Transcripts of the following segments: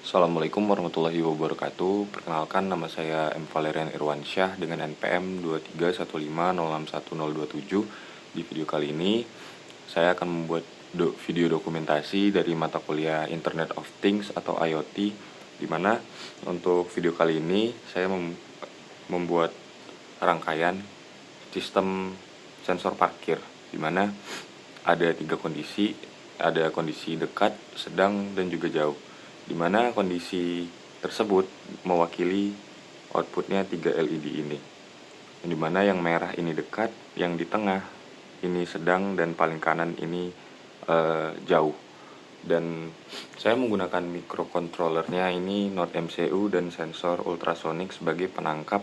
Assalamualaikum warahmatullahi wabarakatuh. Perkenalkan, nama saya M. Valerian Irwansyah dengan NPM 2315061027. Di video kali ini saya akan membuat video dokumentasi dari mata kuliah Internet of Things atau IoT, di mana untuk video kali ini saya membuat rangkaian sistem sensor parkir, di mana ada 3 kondisi, ada kondisi dekat, sedang, dan juga jauh, di mana kondisi tersebut mewakili outputnya 3 LED ini, di mana yang merah ini dekat, yang di tengah ini sedang, dan paling kanan ini jauh. Dan saya menggunakan microcontrollernya ini Node MCU dan sensor ultrasonic sebagai penangkap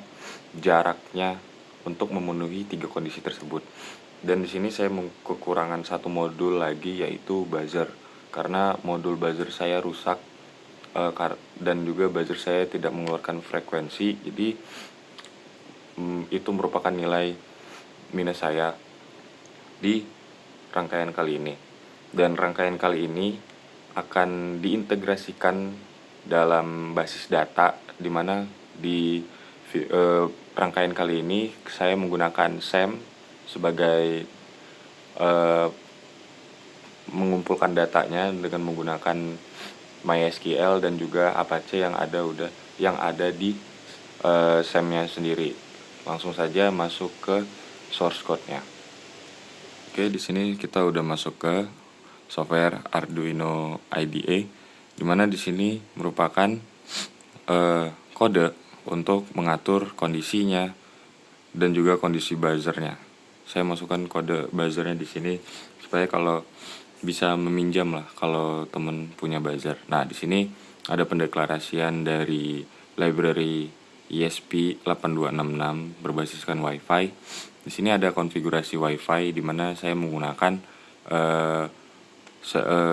jaraknya untuk memenuhi 3 kondisi tersebut. Dan di sini saya kekurangan satu modul lagi, yaitu buzzer, karena modul buzzer saya rusak dan juga buzzer saya tidak mengeluarkan frekuensi. Jadi itu merupakan nilai minus saya di rangkaian kali ini. Dan rangkaian kali ini akan diintegrasikan dalam basis data, di mana di rangkaian kali ini saya menggunakan SAM sebagai mengumpulkan datanya dengan menggunakan MySQL dan juga Apache yang ada di SAM-nya sendiri. Langsung saja masuk ke source code-nya. Oke, di sini kita udah masuk ke software Arduino IDE, di mana di sini merupakan kode untuk mengatur kondisinya dan juga kondisi buzzernya. Saya masukkan kode buzzernya di sini supaya kalau bisa meminjam lah kalau teman punya buzzer. Nah, di sini ada pendeklarasian dari library ESP8266 berbasiskan WiFi. Di sini ada konfigurasi WiFi, di mana saya menggunakan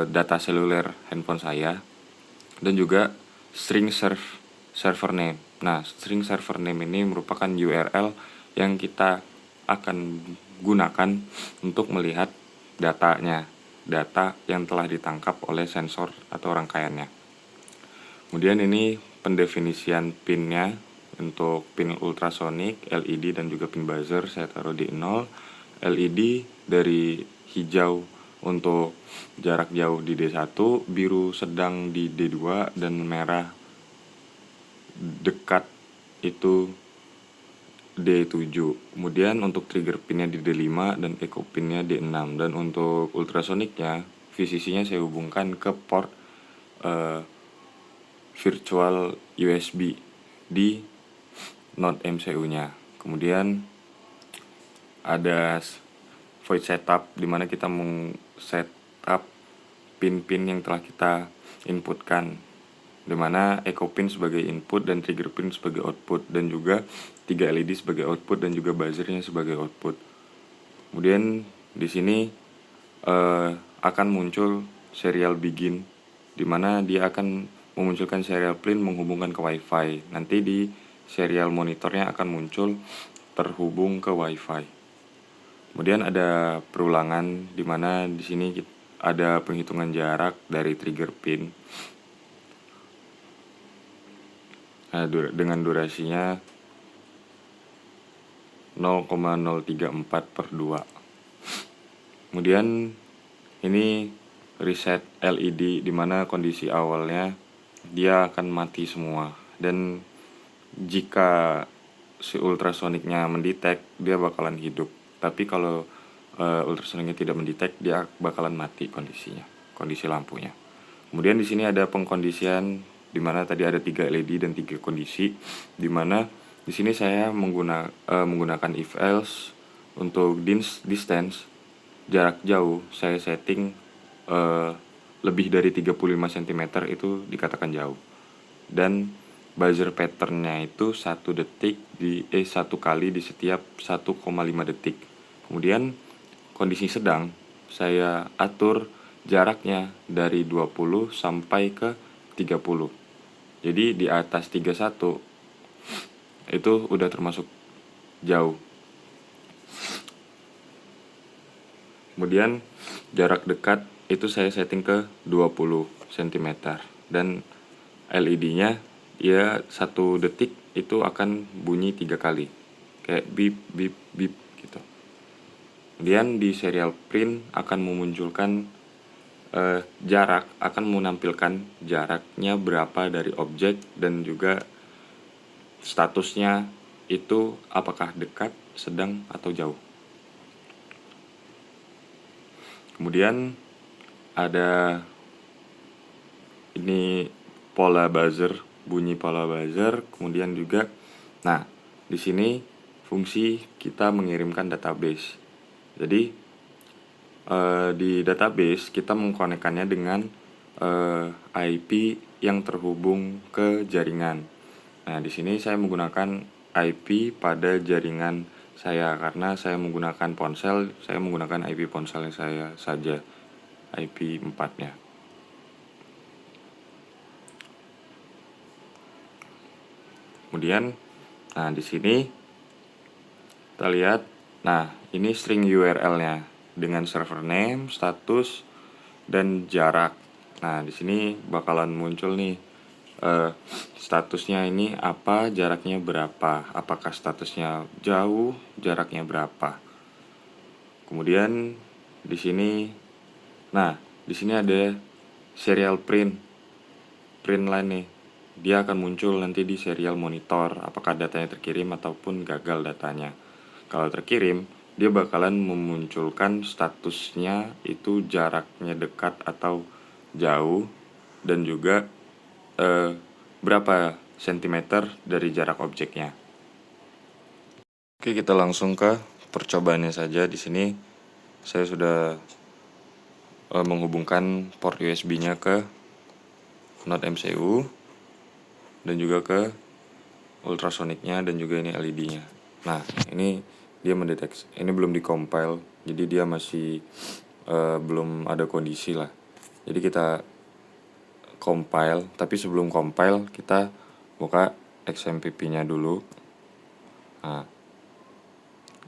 data seluler handphone saya dan juga string server name. Nah, string server name ini merupakan URL yang kita akan gunakan untuk melihat data yang telah ditangkap oleh sensor atau rangkaiannya. Kemudian ini pendefinisian pinnya untuk pin ultrasonic, LED, dan juga pin buzzer saya taruh di 0. LED dari hijau untuk jarak jauh di D1, biru sedang di D2, dan merah dekat itu D7. Kemudian untuk trigger pinnya di D5 dan echo pinnya D6. Dan untuk ultrasonicnya, VCC-nya saya hubungkan ke port virtual USB di Node MCU-nya. Kemudian ada void setup, di mana kita setup pin-pin yang telah kita inputkan, di mana echo pin sebagai input dan trigger pin sebagai output, dan juga 3 LED sebagai output dan juga buzzernya sebagai output. Kemudian di sini akan muncul serial begin, di mana dia akan memunculkan serial pin menghubungkan ke WiFi. Nanti di serial monitornya akan muncul terhubung ke WiFi. Kemudian ada perulangan, di mana di sini ada penghitungan jarak dari trigger pin dengan durasinya 0,034/2. Kemudian ini reset LED, di mana kondisi awalnya dia akan mati semua, dan jika si ultrasonicnya mendetek, dia bakalan hidup. Tapi kalau ultrasonicnya tidak mendetek, dia bakalan mati kondisi lampunya. Kemudian di sini ada pengkondisian, di mana tadi ada 3 LED dan 3 kondisi, di mana di sini saya menggunakan if else. Untuk distance, jarak jauh, saya setting lebih dari 35 cm itu dikatakan jauh. Dan buzzer patternnya itu 1 kali di setiap 1,5 detik. Kemudian kondisi sedang, saya atur jaraknya dari 20 sampai ke 30. Jadi di atas 31 itu udah termasuk jauh. Kemudian jarak dekat itu saya setting ke 20 cm, dan LED-nya ya 1 detik itu akan bunyi 3 kali, kayak bip bip bip gitu. Kemudian di serial print akan memunculkan jarak, akan menampilkan jaraknya berapa dari objek dan juga statusnya itu apakah dekat, sedang, atau jauh. Kemudian ada ini pola buzzer, bunyi pola buzzer. Kemudian juga, nah di sini fungsi kita mengirimkan database. Jadi di database kita mengkonekkannya dengan IP yang terhubung ke jaringan. Nah, di sini saya menggunakan IP pada jaringan saya karena saya menggunakan ponsel, saya menggunakan IP ponsel saya saja, IP 4-nya. Kemudian, nah di sini kita lihat, nah ini string URL-nya dengan server name, status, dan jarak. Nah, di sini bakalan muncul nih statusnya ini apa, jaraknya berapa, apakah statusnya jauh, jaraknya berapa. Kemudian di sini, nah di sini ada serial print line nih. Dia akan muncul nanti di serial monitor apakah datanya terkirim ataupun gagal datanya. Kalau terkirim, dia bakalan memunculkan statusnya itu jaraknya dekat atau jauh, dan juga berapa sentimeter dari jarak objeknya. Oke, kita langsung ke percobaannya saja. Di sini saya sudah menghubungkan port USB-nya ke Node MCU dan juga ke ultrasonicnya dan juga ini LED-nya. Nah, ini dia mendeteksi. Ini belum di-compile, jadi dia masih belum ada kondisi lah. Jadi kita compile, tapi sebelum compile kita buka XMPP-nya dulu. Nah,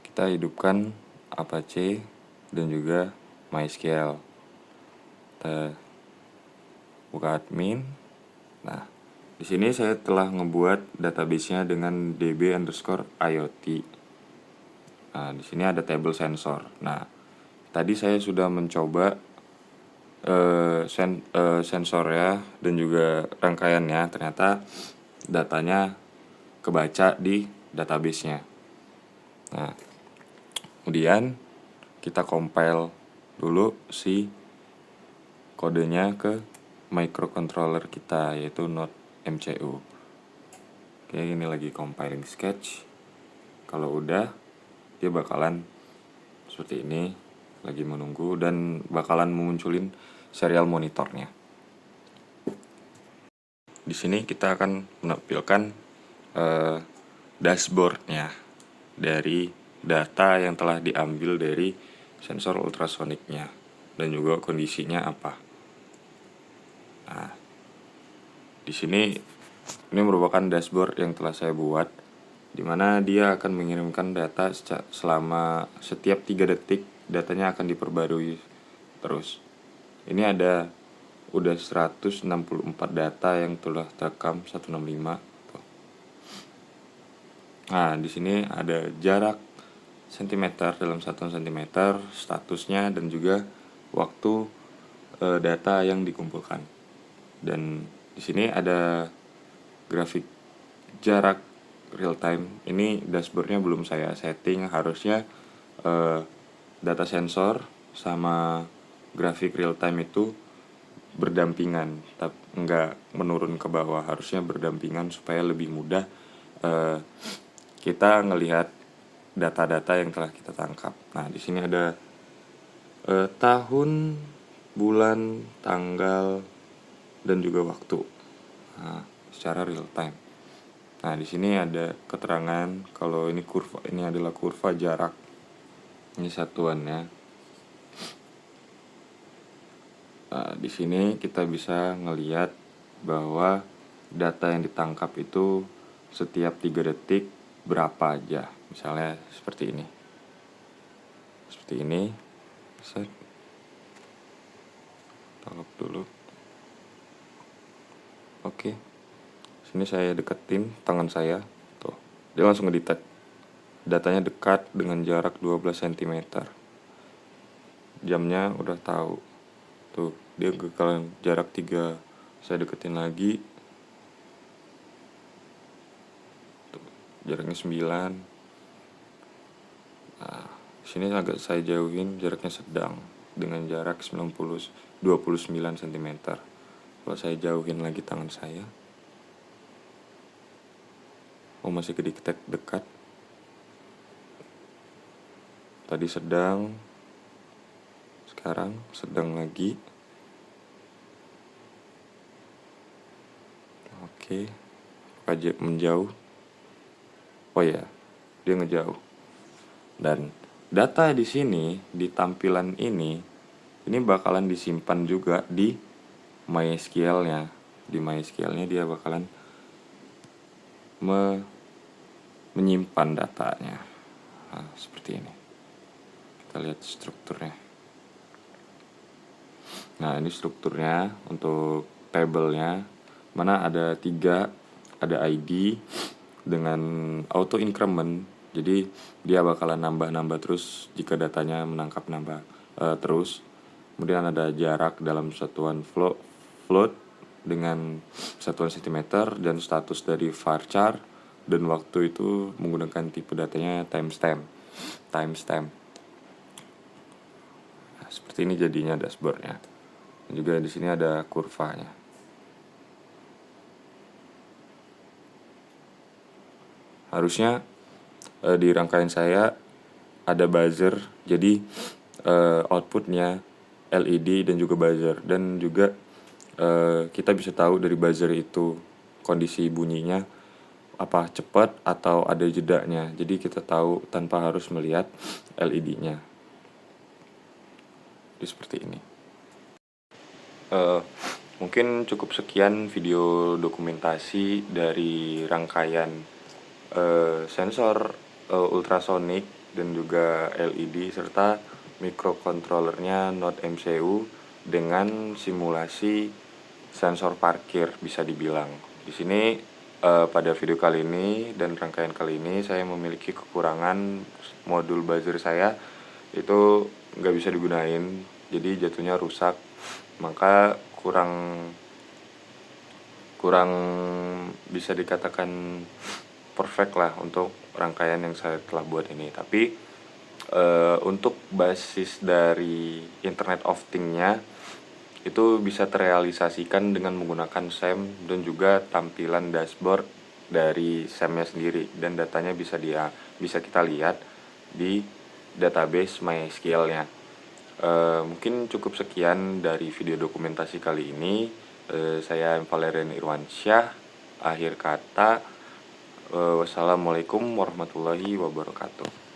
kita hidupkan Apache dan juga MySQL. Kita buka admin. Nah, di sini saya telah ngebuat database-nya dengan db_iot. Nah, di sini ada table sensor. Nah, tadi saya sudah mencoba sensornya dan juga rangkaiannya, ternyata datanya kebaca di database-nya. Nah, kemudian kita compile dulu si kodenya ke microcontroller kita, yaitu Node MCU. Oke, ini lagi compiling sketch. Kalau udah, dia bakalan seperti ini, lagi menunggu dan bakalan memunculin serial monitornya. Di sini kita akan menampilkan dashboardnya dari data yang telah diambil dari sensor ultrasoniknya dan juga kondisinya apa. Nah, di sini ini merupakan dashboard yang telah saya buat, di mana dia akan mengirimkan data selama setiap 3 detik, datanya akan diperbarui terus. Ini ada udah 164 data yang telah terekam 165. Nah, di sini ada jarak sentimeter dalam 1 cm, statusnya, dan juga waktu data yang dikumpulkan. Dan di sini ada grafik jarak real time. Ini dashboardnya belum saya setting, harusnya data sensor sama grafik real time itu berdampingan, tapi nggak menurun ke bawah, harusnya berdampingan supaya lebih mudah kita ngelihat data-data yang telah kita tangkap. Nah, di sini ada tahun, bulan, tanggal, dan juga waktu. Nah, secara real time. Nah, di sini ada keterangan kalau ini kurva, ini adalah kurva jarak. Ini satuannya. Nah, di sini kita bisa ngelihat bahwa data yang ditangkap itu setiap 3 detik berapa aja. Misalnya seperti ini. Seperti ini. Set. Tangkap dulu. Oke. Sini saya deketin tangan saya, tuh dia langsung ngedetect datanya dekat dengan jarak 12 cm. Jamnya udah tahu, tuh dia kalau jarak 3 saya deketin lagi, tuh, jaraknya 9. Nah, sini agak saya jauhin, jaraknya sedang dengan jarak 29 cm. Kalau saya jauhin lagi tangan saya, masih dekat. Tadi sedang, sekarang sedang lagi. Oke, menjauh. Oh ya, dia ngejauh. Dan data di sini, di tampilan ini bakalan disimpan juga di MySQL-nya. Di MySQL-nya dia bakalan menyimpan datanya. Nah, seperti ini. Kita lihat strukturnya. Nah, ini strukturnya untuk tabelnya. Mana ada 3, ada ID dengan auto increment. Jadi dia bakalan nambah terus jika datanya menangkap terus. Kemudian ada jarak dalam satuan float dengan satuan cm, dan status dari varchar, dan waktu itu menggunakan tipe datanya timestamp. Nah, seperti ini jadinya dashboardnya. Dan juga di sini ada kurvanya. Harusnya di rangkaian saya ada buzzer, jadi outputnya LED dan juga buzzer, dan juga kita bisa tahu dari buzzer itu kondisi bunyinya apa cepat atau ada jedanya, jadi kita tahu tanpa harus melihat LED-nya. Jadi seperti ini. Mungkin cukup sekian video dokumentasi dari rangkaian sensor ultrasonik dan juga LED serta microcontrollernya Node MCU dengan simulasi sensor parkir, bisa dibilang. Di sini pada video kali ini dan rangkaian kali ini saya memiliki kekurangan, modul buzzer saya itu nggak bisa digunain, jadi jatuhnya rusak, maka kurang bisa dikatakan perfect lah untuk rangkaian yang saya telah buat ini. Tapi untuk basis dari Internet of Things-nya itu bisa terrealisasikan dengan menggunakan SEM dan juga tampilan dashboard dari SEM-nya sendiri, dan datanya bisa kita lihat di database MySQL-nya. Mungkin cukup sekian dari video dokumentasi kali ini. Saya Valerian Irwansyah. Akhir kata, wassalamualaikum warahmatullahi wabarakatuh.